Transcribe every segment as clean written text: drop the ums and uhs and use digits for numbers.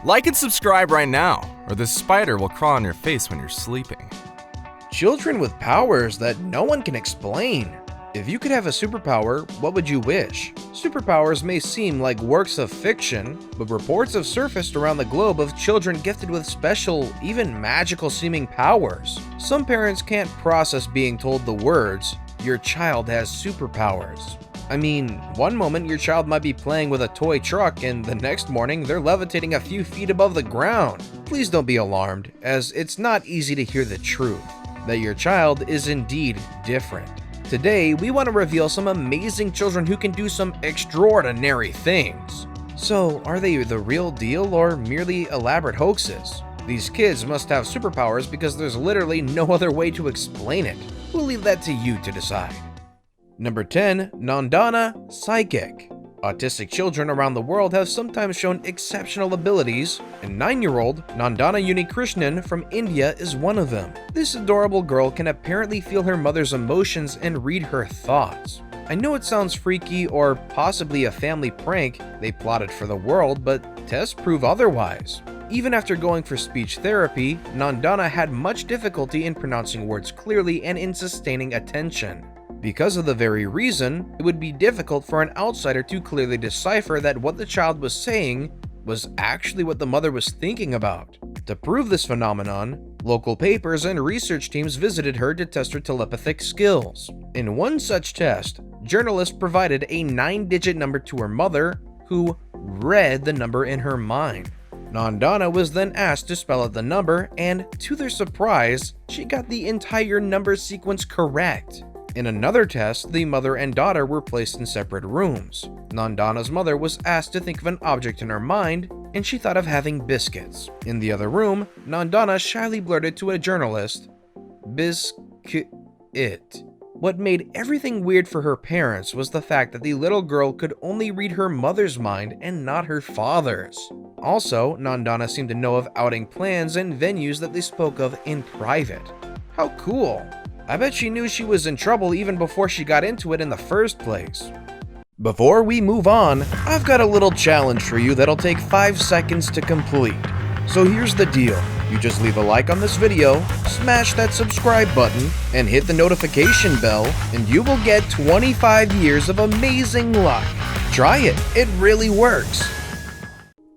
Like and subscribe right now, or this spider will crawl on your face when you're sleeping. Children with powers that no one can explain. If you could have a superpower, what would you wish? Superpowers may seem like works of fiction, but reports have surfaced around the globe of children gifted with special, even magical-seeming powers. Some parents can't process being told the words, "Your child has superpowers." I mean, one moment your child might be playing with a toy truck and the next morning they're levitating a few feet above the ground. Please don't be alarmed, as it's not easy to hear the truth, that your child is indeed different. Today, we want to reveal some amazing children who can do some extraordinary things. So, are they the real deal or merely elaborate hoaxes? These kids must have superpowers because there's literally no other way to explain it. We'll leave that to you to decide. Number 10. Nan Donna, Psychic. Autistic children around the world have sometimes shown exceptional abilities, and 9-year-old Nan Donna Krishnan from India is one of them. This adorable girl can apparently feel her mother's emotions and read her thoughts. I know it sounds freaky or possibly a family prank they plotted for the world, but tests prove otherwise. Even after going for speech therapy, Nan Donna had much difficulty in pronouncing words clearly and in sustaining attention. Because of the very reason, it would be difficult for an outsider to clearly decipher that what the child was saying was actually what the mother was thinking about. To prove this phenomenon, local papers and research teams visited her to test her telepathic skills. In one such test, journalists provided a 9-digit number to her mother, who read the number in her mind. Nan Donna was then asked to spell out the number, and to their surprise, she got the entire number sequence correct. In another test, the mother and daughter were placed in separate rooms. Nan Donna's mother was asked to think of an object in her mind, and she thought of having biscuits. In the other room, Nan Donna shyly blurted to a journalist, "Biscuit." What made everything weird for her parents was the fact that the little girl could only read her mother's mind and not her father's. Also, Nan Donna seemed to know of outing plans and venues that they spoke of in private. How cool! I bet she knew she was in trouble even before she got into it in the first place. Before we move on, I've got a little challenge for you that'll take 5 seconds to complete. So here's the deal. You just leave a like on this video, smash that subscribe button, and hit the notification bell, and you will get 25 years of amazing luck. Try it, it really works.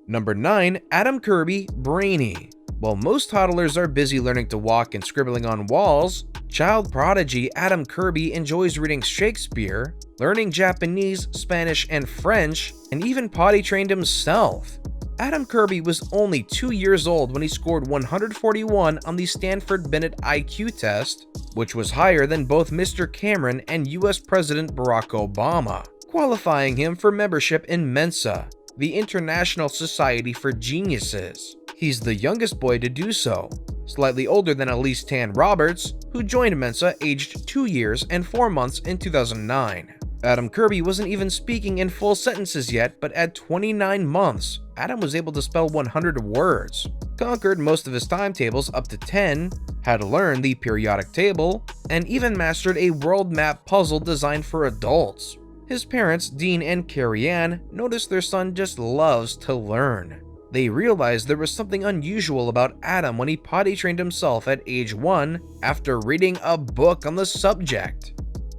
Number 9. Adam Kirby, Brainy. While most toddlers are busy learning to walk and scribbling on walls, child prodigy Adam Kirby enjoys reading Shakespeare, learning Japanese, Spanish, and French, and even potty trained himself. Adam Kirby was only 2 years old when he scored 141 on the Stanford Binet IQ test, which was higher than both Mr. Cameron and US President Barack Obama, qualifying him for membership in Mensa, the International Society for Geniuses. He's the youngest boy to do so, slightly older than Elise Tan Roberts, who joined Mensa aged 2 years and 4 months in 2009. Adam Kirby wasn't even speaking in full sentences yet, but at 29 months, Adam was able to spell 100 words, conquered most of his timetables up to 10, had learned the periodic table, and even mastered a world map puzzle designed for adults. His parents, Dean and Carrie Ann, noticed their son just loves to learn. They realized there was something unusual about Adam when he potty trained himself at age 1 after reading a book on the subject.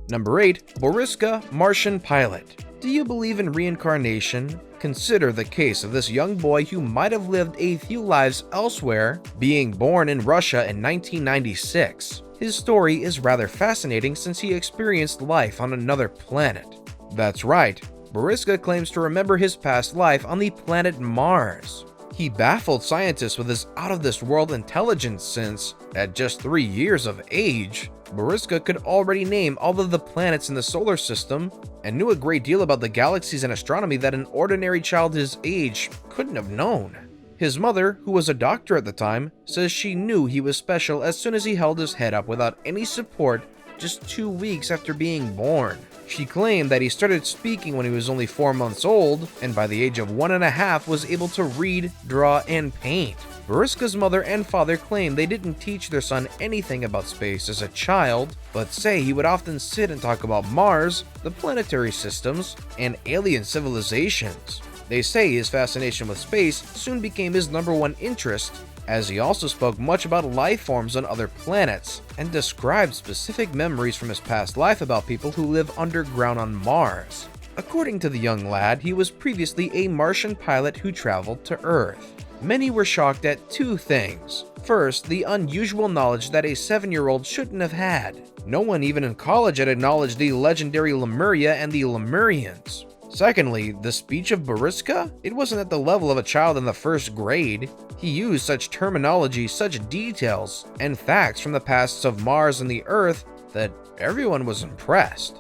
Number 8. Mariska Martian Pilot. Do you believe in reincarnation? Consider the case of this young boy who might have lived a few lives elsewhere, being born in Russia in 1996. His story is rather fascinating since he experienced life on another planet. That's right. Mariska claims to remember his past life on the planet Mars. He baffled scientists with his out-of-this-world intelligence since, at just 3 years of age, Mariska could already name all of the planets in the solar system and knew a great deal about the galaxies and astronomy that an ordinary child his age couldn't have known. His mother, who was a doctor at the time, says she knew he was special as soon as he held his head up without any support just 2 weeks after being born. She claimed that he started speaking when he was only 4 months old, and by the age of 1.5 was able to read, draw, and paint. Mariska's mother and father claim they didn't teach their son anything about space as a child, but say he would often sit and talk about Mars, the planetary systems, and alien civilizations. They say his fascination with space soon became his #1 interest, as he also spoke much about life forms on other planets and described specific memories from his past life about people who live underground on Mars. According to the young lad, he was previously a Martian pilot who traveled to Earth. Many were shocked at two things. First, the unusual knowledge that a 7-year-old shouldn't have had. No one even in college had acknowledged the legendary Lemuria and the Lemurians. Secondly, the speech of Mariska? It wasn't at the level of a child in the 1st grade. He used such terminology, such details, and facts from the pasts of Mars and the Earth that everyone was impressed.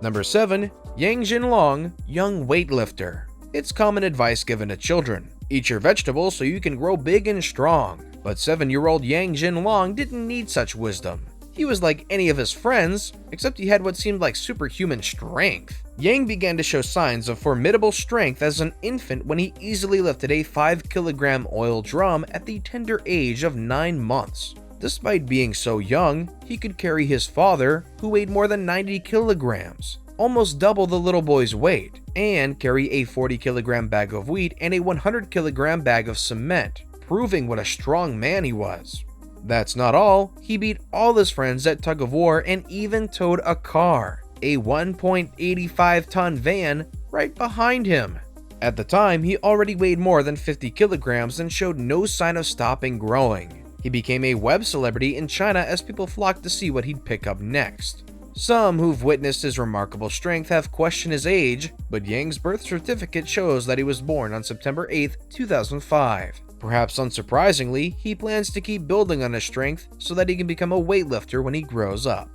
Number 7. Yang Jinlong, young weightlifter. It's common advice given to children. Eat your vegetables so you can grow big and strong. But 7-year-old Yang Jinlong didn't need such wisdom. He was like any of his friends, except he had what seemed like superhuman strength. Yang began to show signs of formidable strength as an infant when he easily lifted a 5-kilogram oil drum at the tender age of 9 months. Despite being so young, he could carry his father, who weighed more than 90 kilograms, almost double the little boy's weight, and carry a 40-kilogram bag of wheat and a 100-kilogram bag of cement, proving what a strong man he was. That's not all, he beat all his friends at tug of war and even towed a car, a 1.85-ton van, right behind him. At the time, he already weighed more than 50 kilograms and showed no sign of stopping growing. He became a web celebrity in China as people flocked to see what he'd pick up next. Some who've witnessed his remarkable strength have questioned his age, but Yang's birth certificate shows that he was born on September 8, 2005. Perhaps unsurprisingly, he plans to keep building on his strength so that he can become a weightlifter when he grows up.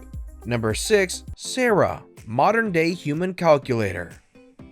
Number 6. Sarah, modern-day human calculator.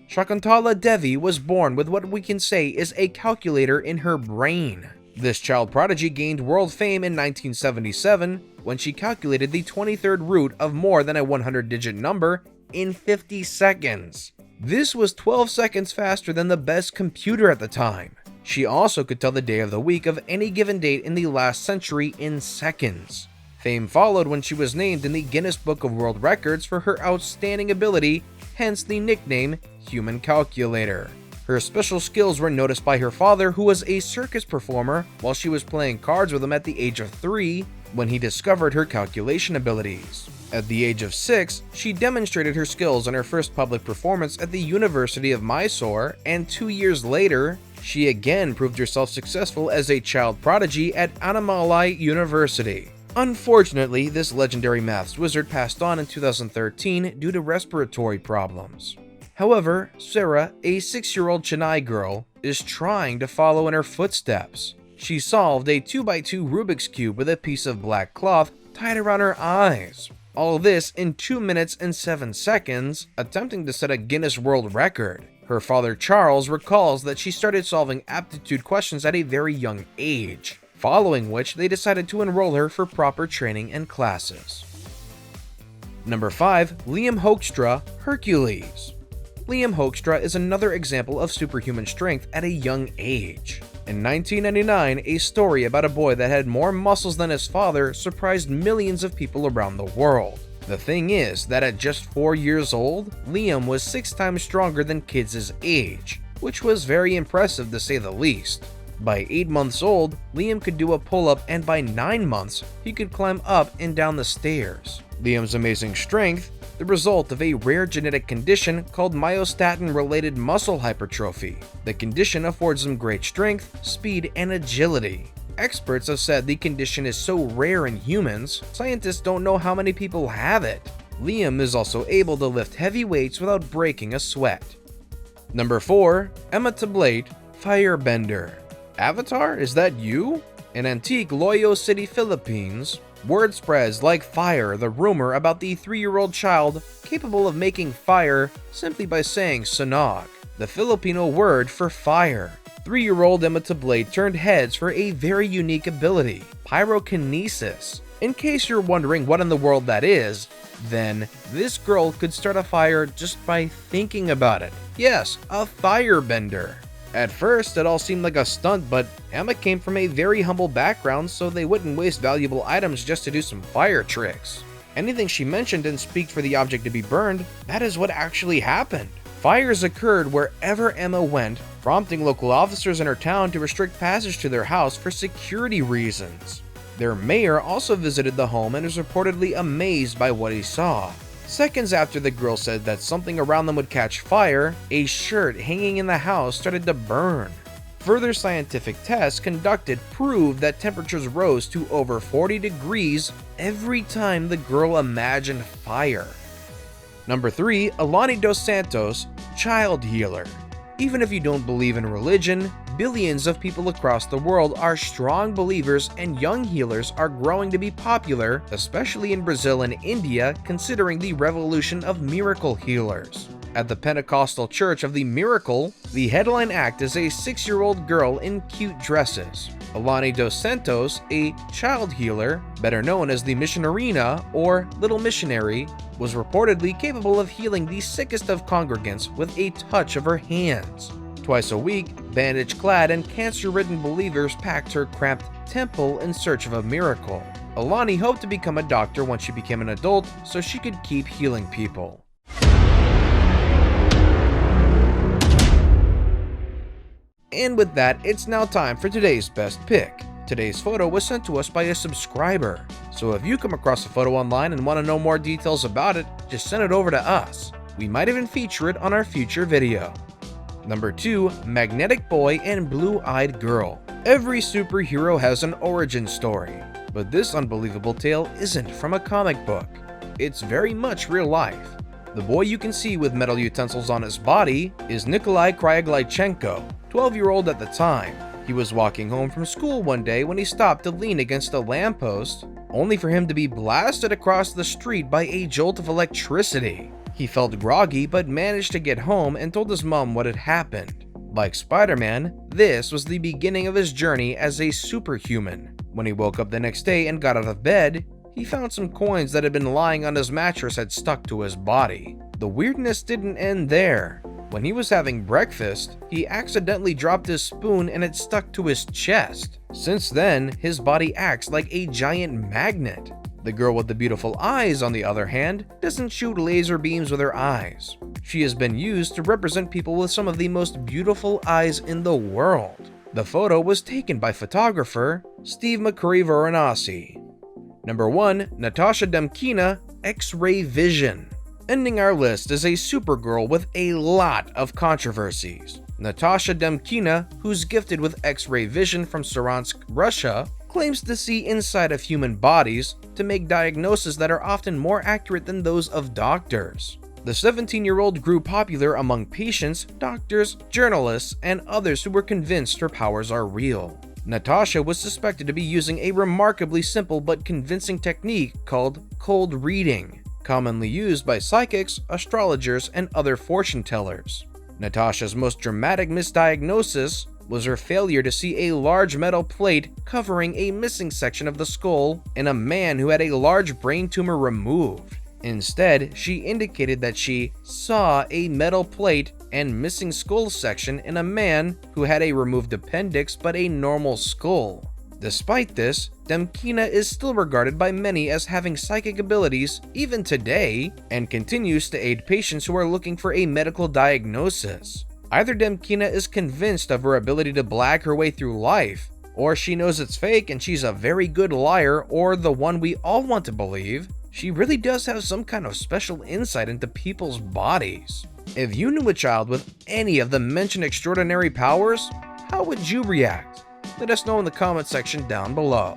Shakuntala Devi was born with what we can say is a calculator in her brain. This child prodigy gained world fame in 1977 when she calculated the 23rd root of more than a 100-digit number in 50 seconds. This was 12 seconds faster than the best computer at the time. She also could tell the day of the week of any given date in the last century in seconds. Fame followed when she was named in the Guinness Book of World Records for her outstanding ability, hence the nickname Human Calculator. Her special skills were noticed by her father, who was a circus performer, while she was playing cards with him at the age of 3 when he discovered her calculation abilities. At the age of 6, she demonstrated her skills in her first public performance at the University of Mysore, and 2 years later, she again proved herself successful as a child prodigy at Annamalai University. Unfortunately, this legendary maths wizard passed on in 2013 due to respiratory problems. However, Sarah, a 6-year-old Chennai girl, is trying to follow in her footsteps. She solved a 2x2 Rubik's Cube with a piece of black cloth tied around her eyes. All this in 2 minutes and 7 seconds, attempting to set a Guinness World Record. Her father Charles recalls that she started solving aptitude questions at a very young age, following which they decided to enroll her for proper training and classes. Number 5. Liam Hoekstra, Hercules. Liam Hoekstra is another example of superhuman strength at a young age. In 1999, a story about a boy that had more muscles than his father surprised millions of people around the world. The thing is that at just 4 years old, Liam was 6 times stronger than kids his age, which was very impressive to say the least. By 8 months old, Liam could do a pull-up, and by 9 months, he could climb up and down the stairs. Liam's amazing strength, the result of a rare genetic condition called myostatin-related muscle hypertrophy. The condition affords him great strength, speed, and agility. Experts have said the condition is so rare in humans, scientists don't know how many people have it. Liam is also able to lift heavy weights without breaking a sweat. Number 4. Emmitt Oblate, Firebender. Avatar, is that you? In antique Loyo City, Philippines, word spreads like fire the rumor about the 3-year-old child capable of making fire simply by saying sunog, the Filipino word for fire. 3-year-old Emmitt Oblate turned heads for a very unique ability, pyrokinesis. In case you're wondering what in the world that is, then this girl could start a fire just by thinking about it. Yes, a firebender. At first, it all seemed like a stunt, but Emma came from a very humble background, so they wouldn't waste valuable items just to do some fire tricks. Anything she mentioned didn't speak for the object to be burned, that is what actually happened. Fires occurred wherever Emma went, prompting local officers in her town to restrict passage to their house for security reasons. Their mayor also visited the home and was reportedly amazed by what he saw. Seconds after the girl said that something around them would catch fire, a shirt hanging in the house started to burn. Further scientific tests conducted proved that temperatures rose to over 40 degrees every time the girl imagined fire. Number 3. Alani Dos Santos, child healer. Even if you don't believe in religion, billions of people across the world are strong believers, and young healers are growing to be popular, especially in Brazil and India, considering the revolution of miracle healers. At the Pentecostal Church of the Miracle, the headline act is a 6-year-old girl in cute dresses. Alani Dos Santos, a child healer, better known as the Missionarina or Little Missionary, was reportedly capable of healing the sickest of congregants with a touch of her hands. Twice a week, bandage-clad and cancer-ridden believers packed her cramped temple in search of a miracle. Alani hoped to become a doctor once she became an adult so she could keep healing people. And with that, it's now time for today's best pick. Today's photo was sent to us by a subscriber, so if you come across a photo online and want to know more details about it, just send it over to us. We might even feature it on our future video. Number 2. Magnetic Boy and Blue-Eyed Girl. Every superhero has an origin story, but this unbelievable tale isn't from a comic book. It's very much real life. The boy you can see with metal utensils on his body is Nikolai Kryaglychenko, 12-year-old at the time. He was walking home from school one day when he stopped to lean against a lamppost, only for him to be blasted across the street by a jolt of electricity. He felt groggy but managed to get home and told his mom what had happened. Like Spider-Man, this was the beginning of his journey as a superhuman. When he woke up the next day and got out of bed, he found some coins that had been lying on his mattress had stuck to his body. The weirdness didn't end there. When he was having breakfast, he accidentally dropped his spoon and it stuck to his chest. Since then, his body acts like a giant magnet. The girl with the beautiful eyes, on the other hand, doesn't shoot laser beams with her eyes. She has been used to represent people with some of the most beautiful eyes in the world. The photo was taken by photographer Steve McCurry Varanasi. Number 1. Natasha Demkina, X-ray vision. Ending our list is a supergirl with a lot of controversies. Natasha Demkina, who's gifted with X-ray vision from Saransk, Russia, claims to see inside of human bodies to make diagnoses that are often more accurate than those of doctors. The 17-year-old grew popular among patients, doctors, journalists, and others who were convinced her powers are real. Natasha was suspected to be using a remarkably simple but convincing technique called cold reading, commonly used by psychics, astrologers, and other fortune tellers. Natasha's most dramatic misdiagnosis was her failure to see a large metal plate covering a missing section of the skull in a man who had a large brain tumor removed. Instead, she indicated that she saw a metal plate and missing skull section in a man who had a removed appendix but a normal skull. Despite this, Demkina is still regarded by many as having psychic abilities even today and continues to aid patients who are looking for a medical diagnosis. Either Demkina is convinced of her ability to blag her way through life, or she knows it's fake and she's a very good liar, or the one we all want to believe, she really does have some kind of special insight into people's bodies. If you knew a child with any of the mentioned extraordinary powers, how would you react? Let us know in the comment section down below.